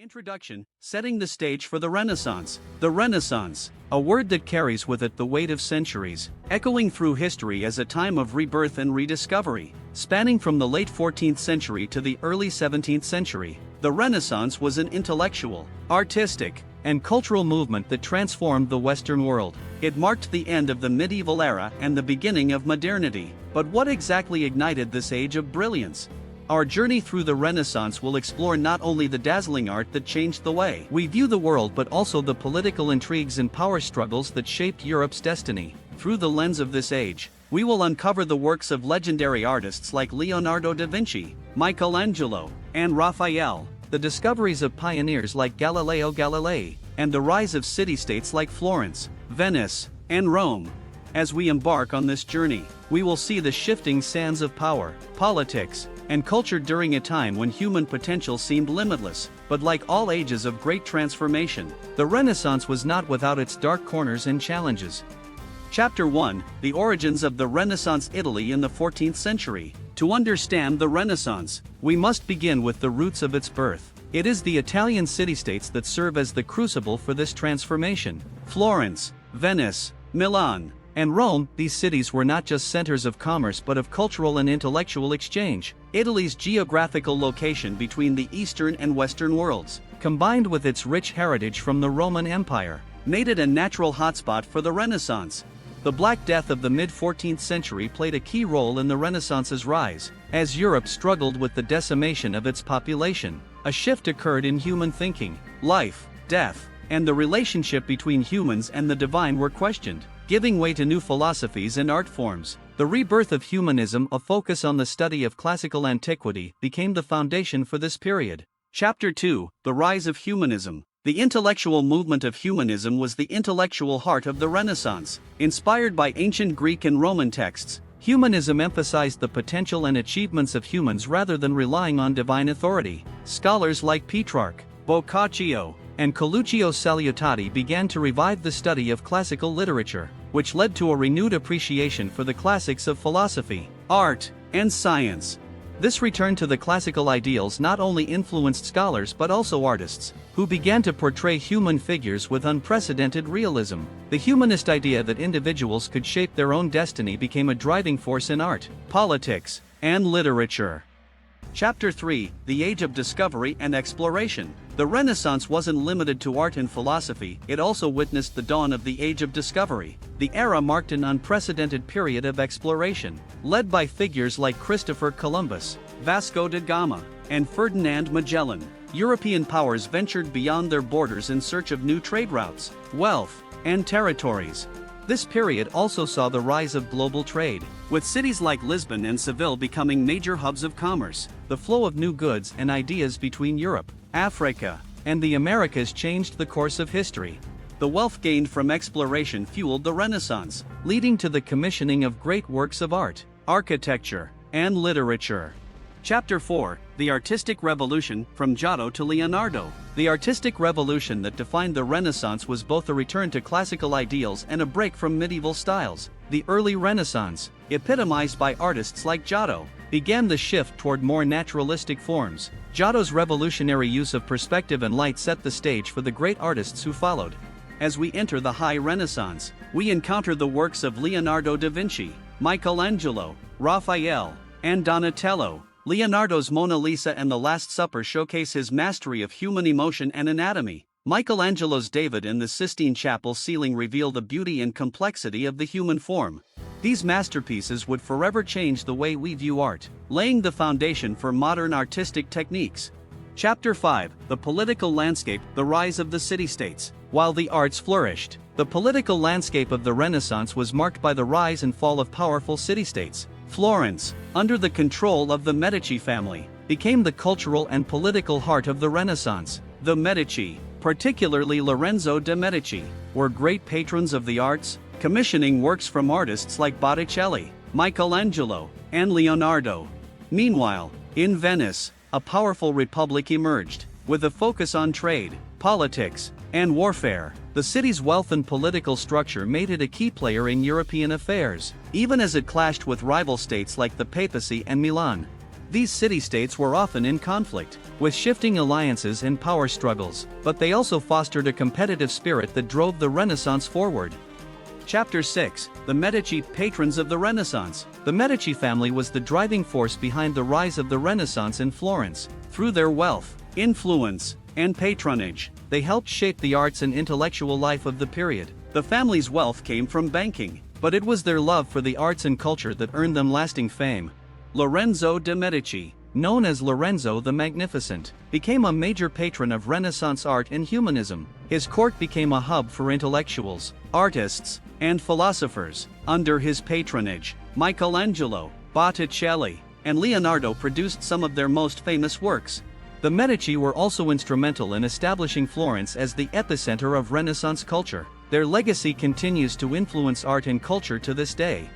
Introduction, setting the stage for the Renaissance. The Renaissance, a word that carries with it the weight of centuries, echoing through history as a time of rebirth and rediscovery. Spanning from the late 14th century to the early 17th century, the Renaissance was an intellectual, artistic, and cultural movement that transformed the Western world. It marked the end of the medieval era and the beginning of modernity. But what exactly ignited this age of brilliance? Our journey through the Renaissance will explore not only the dazzling art that changed the way we view the world but also the political intrigues and power struggles that shaped Europe's destiny. Through the lens of this age, we will uncover the works of legendary artists like Leonardo da Vinci, Michelangelo, and Raphael, the discoveries of pioneers like Galileo Galilei, and the rise of city-states like Florence, Venice, and Rome. As we embark on this journey, we will see the shifting sands of power, politics, and culture during a time when human potential seemed limitless. But like all ages of great transformation, the Renaissance was not without its dark corners and challenges. Chapter 1: The Origins of the Renaissance. Italy in the 14th century. To understand the Renaissance, we must begin with the roots of its birth. It is the Italian city-states that serve as the crucible for this transformation. Florence, Venice, Milan, and Rome, these cities were not just centers of commerce but of cultural and intellectual exchange. Italy's geographical location between the Eastern and Western worlds, combined with its rich heritage from the Roman Empire, made it a natural hotspot for the Renaissance. The Black Death of the mid-14th century played a key role in the Renaissance's rise. As Europe struggled with the decimation of its population, a shift occurred in human thinking. Life, death, and the relationship between humans and the divine were questioned, giving way to new philosophies and art forms. The rebirth of humanism, a focus on the study of classical antiquity, became the foundation for this period. Chapter 2: The Rise of Humanism. The intellectual movement of humanism was the intellectual heart of the Renaissance. Inspired by ancient Greek and Roman texts, humanism emphasized the potential and achievements of humans rather than relying on divine authority. Scholars like Petrarch, Boccaccio, and Coluccio Salutati began to revive the study of classical literature, which led to a renewed appreciation for the classics of philosophy, art, and science. This return to the classical ideals not only influenced scholars but also artists, who began to portray human figures with unprecedented realism. The humanist idea that individuals could shape their own destiny became a driving force in art, politics, and literature. Chapter 3: The Age of Discovery and Exploration. The Renaissance wasn't limited to art and philosophy, it also witnessed the dawn of the Age of Discovery. The era marked an unprecedented period of exploration, led by figures like Christopher Columbus, Vasco da Gama, and Ferdinand Magellan. European powers ventured beyond their borders in search of new trade routes, wealth, and territories. This period also saw the rise of global trade, with cities like Lisbon and Seville becoming major hubs of commerce. The flow of new goods and ideas between Europe, Africa, and the Americas changed the course of history. The wealth gained from exploration fueled the Renaissance, leading to the commissioning of great works of art, architecture, and literature. Chapter 4: The Artistic Revolution, from Giotto to Leonardo. The artistic revolution that defined the Renaissance was both a return to classical ideals and a break from medieval styles. The early Renaissance, epitomized by artists like Giotto, began the shift toward more naturalistic forms. Giotto's revolutionary use of perspective and light set the stage for the great artists who followed. As we enter the High Renaissance, we encounter the works of Leonardo da Vinci, Michelangelo, Raphael, and Donatello. Leonardo's Mona Lisa and The Last Supper showcase his mastery of human emotion and anatomy. Michelangelo's David in the Sistine Chapel ceiling reveal the beauty and complexity of the human form. These masterpieces would forever change the way we view art, laying the foundation for modern artistic techniques. Chapter 5: The Political Landscape, the Rise of the City-States. While the arts flourished, the political landscape of the Renaissance was marked by the rise and fall of powerful city-states. Florence, under the control of the Medici family, became the cultural and political heart of the Renaissance. The Medici, particularly Lorenzo de' Medici, were great patrons of the arts, commissioning works from artists like Botticelli, Michelangelo, and Leonardo. Meanwhile, in Venice, a powerful republic emerged, with a focus on trade, politics, and warfare. The city's wealth and political structure made it a key player in European affairs, even as it clashed with rival states like the papacy and Milan. These city-states were often in conflict, with shifting alliances and power struggles, but they also fostered a competitive spirit that drove the Renaissance forward. Chapter 6: The Medici, patrons of the Renaissance. The Medici family was the driving force behind the rise of the Renaissance in Florence. Through their wealth, influence, and patronage, they helped shape the arts and intellectual life of the period. The family's wealth came from banking, but it was their love for the arts and culture that earned them lasting fame. Lorenzo de' Medici, known as Lorenzo the Magnificent, became a major patron of Renaissance art and humanism. His court became a hub for intellectuals, artists, and philosophers. Under his patronage, Michelangelo, Botticelli, and Leonardo produced some of their most famous works. The Medici were also instrumental in establishing Florence as the epicenter of Renaissance culture. Their legacy continues to influence art and culture to this day.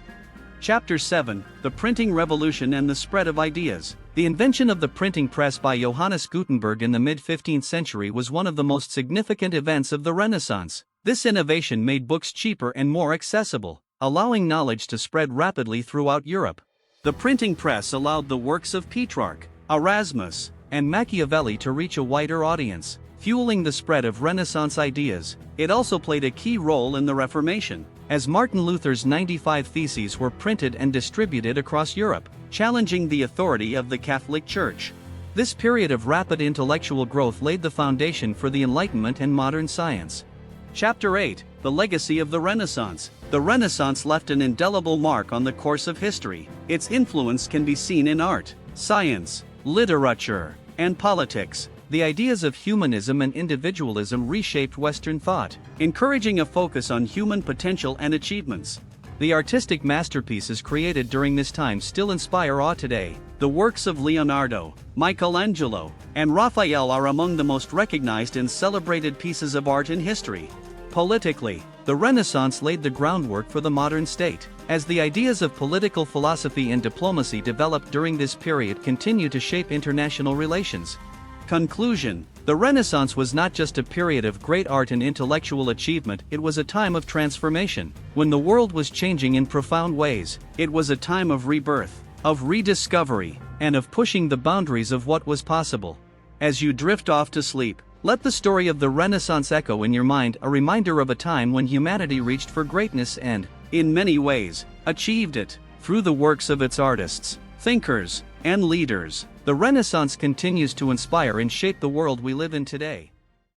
Chapter 7: The Printing Revolution and the Spread of Ideas. The invention of the printing press by Johannes Gutenberg in the mid-15th century was one of the most significant events of the Renaissance. This innovation made books cheaper and more accessible, allowing knowledge to spread rapidly throughout Europe. The printing press allowed the works of Petrarch, Erasmus, and Machiavelli to reach a wider audience, fueling the spread of Renaissance ideas. It also played a key role in the Reformation, as Martin Luther's 95 Theses were printed and distributed across Europe, challenging the authority of the Catholic Church. This period of rapid intellectual growth laid the foundation for the Enlightenment and modern science. Chapter 8: The Legacy of the Renaissance. The Renaissance left an indelible mark on the course of history. Its influence can be seen in art, science, literature, and politics. The ideas of humanism and individualism reshaped Western thought, encouraging a focus on human potential and achievements. The artistic masterpieces created during this time still inspire awe today. The works of Leonardo, Michelangelo, and Raphael are among the most recognized and celebrated pieces of art in history. Politically, the Renaissance laid the groundwork for the modern state, as the ideas of political philosophy and diplomacy developed during this period continue to shape international relations. Conclusion: the Renaissance was not just a period of great art and intellectual achievement, it was a time of transformation. When the world was changing in profound ways, it was a time of rebirth, of rediscovery, and of pushing the boundaries of what was possible. As you drift off to sleep, let the story of the Renaissance echo in your mind, a reminder of a time when humanity reached for greatness and, in many ways, achieved it. Through the works of its artists, thinkers, and leaders, the Renaissance continues to inspire and shape the world we live in today.